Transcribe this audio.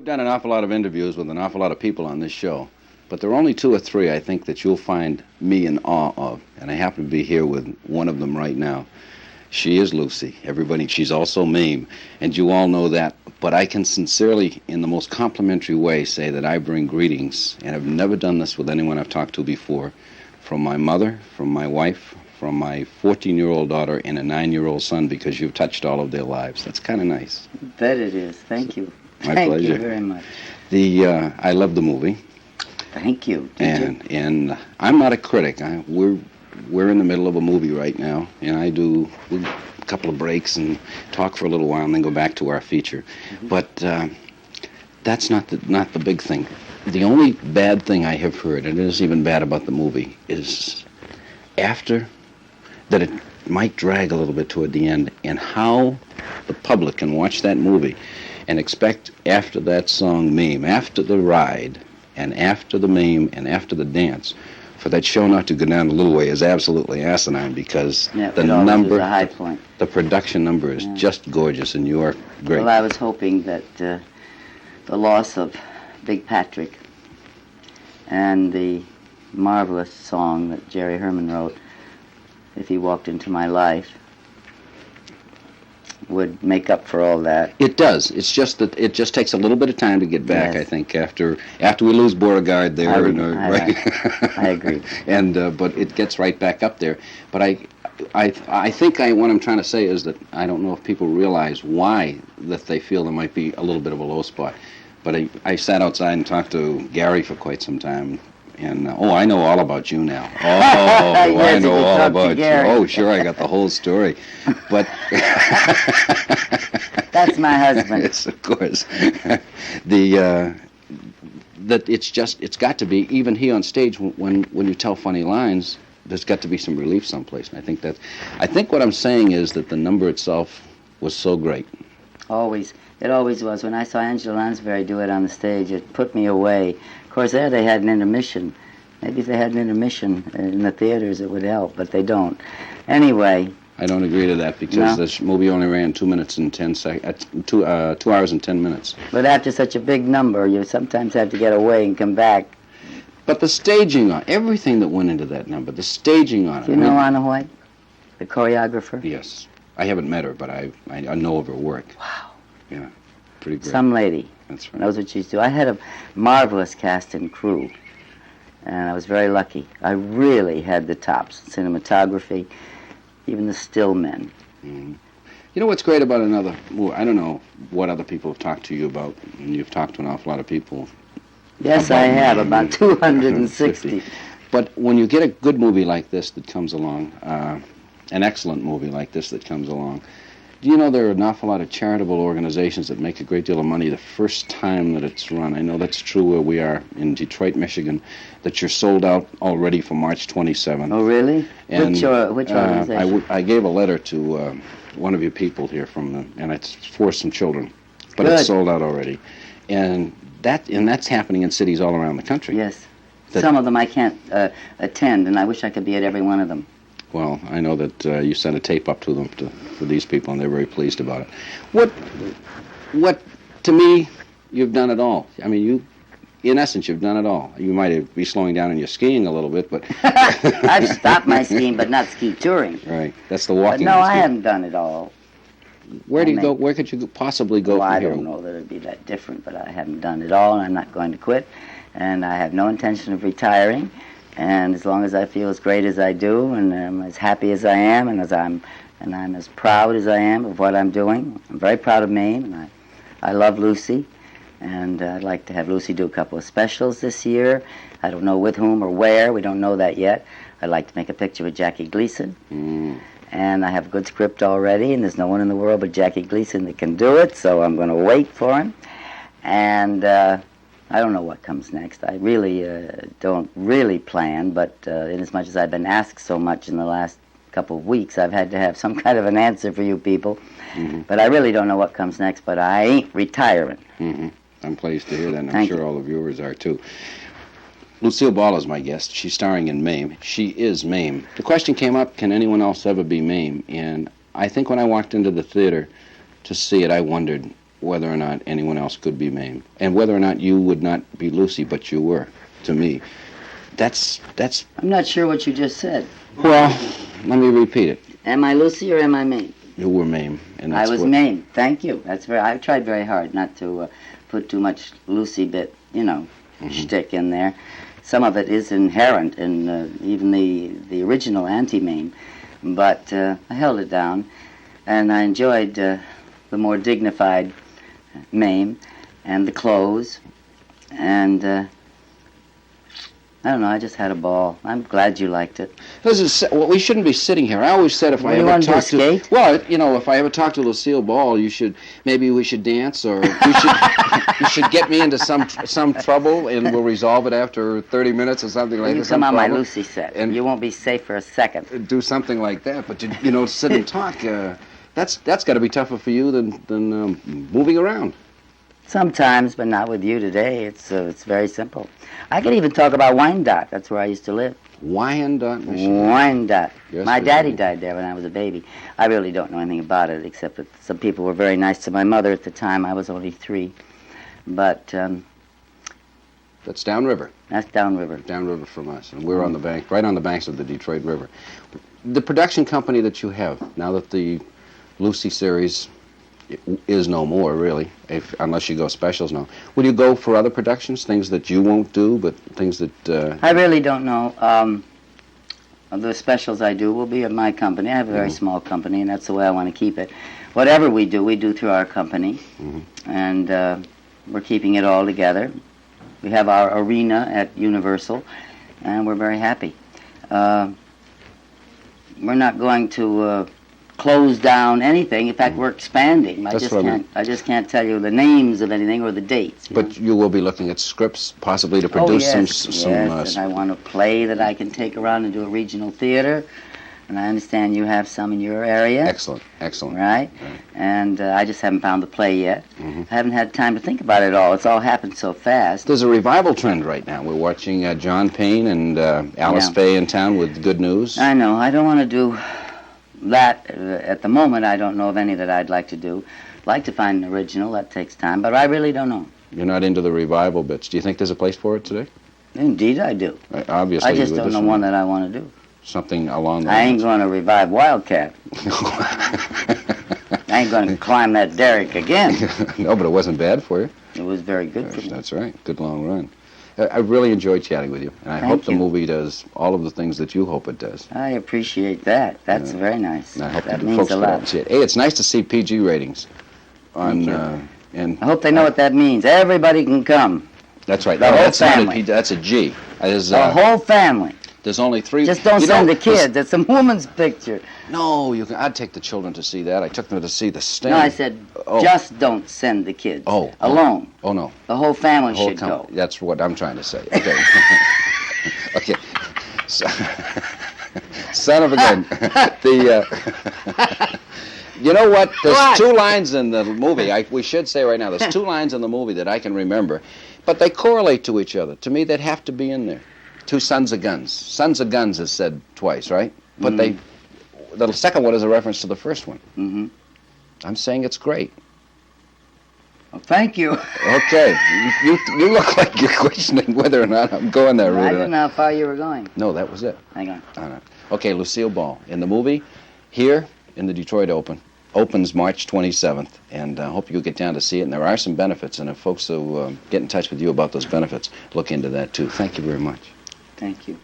We've done an awful lot of interviews with an awful lot of people on this show, but there are only two or three I think that you'll find me in awe of, and I happen to be here with one of them right now. She is Lucy. Everybody, she's also Mame, and you all know that. But I can sincerely, in the most complimentary way, say that I bring greetings, and I've never done this with anyone I've talked to before, from my mother, from my wife, from my 14-year-old daughter, and a 9-year-old son, because you've touched all of their lives. That's kind of nice. I bet it is. Thank you. My Thank pleasure. you very much. I love the movie. Thank you. And I'm not a critic. We're in the middle of a movie right now, and I do a couple of breaks and talk for a little while and then go back to our feature. Mm-hmm. But that's not the big thing. The only bad thing I have heard, and it isn't even bad about the movie, is after that it might drag a little bit toward the end, and how the public can watch that movie and expect after that song Mame, after the ride, and after the Mame, and after the dance, for that show not to go down a little way is absolutely asinine, because the number, a high point. The production number is just gorgeous, and you are great. Well, I was hoping that the loss of Big Patrick and the marvelous song that Jerry Herman wrote, If He Walked Into My Life, would make up for all that. It does. It's just that it just takes a little bit of time to get back. Yes. I think after we lose Beauregard there, I agree. And but it gets right back up there. But I think what I'm trying to say is that I don't know if people realize why that they feel there might be a little bit of a low spot. But I sat outside and talked to Gary for quite some time. And, I know all about you now. Yes, I know all about you. Gary. Oh, sure, I got the whole story. But that's my husband. Yes, of course. That it's got to be, even here on stage, when you tell funny lines, there's got to be some relief someplace. And I think what I'm saying is that the number itself was so great. It always was. When I saw Angela Lansbury do it on the stage, it put me away. Of course, there they had an intermission. Maybe if they had an intermission in the theaters, it would help, but they don't. Anyway. I don't agree to that, because this movie only ran 2 minutes and 10 seconds, 2 hours and 10 minutes. But after such a big number, you sometimes have to get away and come back. But the staging on everything that went into that number, the staging on it. Do you know Anna White, the choreographer? Yes. I haven't met her, but I know of her work. Wow. Yeah, pretty great. Some lady. That's right. Knows what she's doing. I had a marvelous cast and crew, and I was very lucky. I really had the tops, cinematography, even the still men. Mm. You know what's great about another movie? I don't know what other people have talked to you about, and you've talked to an awful lot of people. Yes, I have, about 260. But when you get a good movie like this that comes along, an excellent movie like this that comes along, do you know there are an awful lot of charitable organizations that make a great deal of money the first time that it's run? I know that's true where we are in Detroit, Michigan, that you're sold out already for March 27th. Oh, really? And, which organization? I gave a letter to one of your people here and it's for some children, but Good. It's sold out already. And that's happening in cities all around the country. Yes. Some of them I can't attend, and I wish I could be at every one of them. Well, I know that you sent a tape up to them for these people, and they're very pleased about it. What? To me, you've done it all. I mean, in essence, you've done it all. You might be slowing down in your skiing a little bit, but I've stopped my skiing, but not ski touring. Right, that's the walking. But no, I haven't done it all. Where do you go? Where could you possibly go? Well, from I here? don't know that it'd be that different, but I haven't done it all, and I'm not going to quit. And I have no intention of retiring. And as long as I feel as great as I do, and I'm as happy as I am, and I'm as proud as I am of what I'm doing, I'm very proud of Mame, and I love Lucy, and I'd like to have Lucy do a couple of specials this year. I don't know with whom or where. We don't know that yet. I'd like to make a picture with Jackie Gleason, and I have a good script already, and there's no one in the world but Jackie Gleason that can do it, so I'm going to wait for him. And I don't know what comes next. I really don't really plan, but inasmuch as I've been asked so much in the last couple of weeks, I've had to have some kind of an answer for you people. Mm-hmm. But I really don't know what comes next, but I ain't retiring. Mm-hmm. I'm pleased to hear that, and I'm Thank sure you. all the viewers are too. Lucille Ball is my guest. She's starring in Mame. She is Mame. The question came up, can anyone else ever be Mame? And I think when I walked into the theater to see it, I wondered, whether or not anyone else could be Mame, and whether or not you would not be Lucy, but you were, to me. That's. I'm not sure what you just said. Well, let me repeat it. Am I Lucy or am I Mame? You were Mame, and that's I was Mame. Thank you. I tried very hard not to put too much Lucy bit, shtick in there. Some of it is inherent in even the original anti-Mame, but I held it down, and I enjoyed the more dignified Mame and the clothes, and I don't know, I just had a ball. I'm glad you liked it. Well, we shouldn't be sitting here. I always said if I ever talk to... Well, if I ever talk to Lucille Ball, maybe we should dance, or you should get me into some trouble, and we'll resolve it after 30 minutes or something like that. You come on my Lucy set, and you won't be safe for a second. Do something like that, but sit and talk. That's got to be tougher for you than moving around. Sometimes, but not with you today. It's very simple. I could even talk about Wyandotte. That's where I used to live. Wyandotte, Michigan? Wyandotte. Yes, my daddy died there when I was a baby. I really don't know anything about it, except that some people were very nice to my mother at the time. I was only 3. But... that's downriver. That's downriver. Downriver from us. And we're on the bank, right on the banks of the Detroit River. The production company that you have, now that the Lucy series is no more, really, unless you go specials now. Will you go for other productions, things that you won't do, but things that... I really don't know. The specials I do will be at my company. I have a very small company, and that's the way I want to keep it. Whatever we do through our company, and we're keeping it all together. We have our arena at Universal, and we're very happy. We're not going to... close down anything. In fact, we're expanding. I just can't tell you the names of anything or the dates. But you will be looking at scripts, possibly to produce some. And I want a play that I can take around and do a regional theater. And I understand you have some in your area. Excellent. Right? And I just haven't found the play yet. I haven't had time to think about it all. It's all happened so fast. There's a revival trend right now. We're watching John Payne and Alice Faye in town with Good News. I know. I don't want to do that at the moment. I don't know of any that I'd like to do. Like to find an original. That takes time, but I really don't know. You're not into the revival bits. Do you think there's a place for it today? Indeed I do. Obviously. I just don't know one that I want to do. Something along the lines. I ain't going to revive Wildcat. I ain't going to climb that derrick again. No, but it wasn't bad for you. It was very good for me. That's right. Good long run. I really enjoyed chatting with you, and I hope the movie does all of the things that you hope it does. I appreciate that. That's very nice. And I hope that means a lot. Hey, it's nice to see PG ratings. And I hope they know what that means. Everybody can come. That's right. The whole family. That's a G. The whole family. There's only 3. Just don't send the kids. It's a woman's picture. No, I'd take the children to see that. I took them to see The Sting. No, I said just don't send the kids. Alone. Oh, no. The whole family should go. That's what I'm trying to say. Okay. Okay. Son of a gun. You know what? There's 2 lines in the movie. We should say right now, there's 2 lines in the movie that I can remember, but they correlate to each other. To me, they'd have to be in there. 2 sons of guns. Sons of guns is said twice, right? But the second one is a reference to the first one. I'm saying it's great. Well, thank you. Okay. You look like you're questioning whether or not I'm going that route. I didn't know how far you were going. No, that was it. Hang on. Okay, Lucille Ball. In the movie, here in the Detroit Open. Opens March 27th, and I hope you'll get down to see it. And there are some benefits, and if folks will get in touch with you about those benefits, look into that too. Thank you very much. Thank you.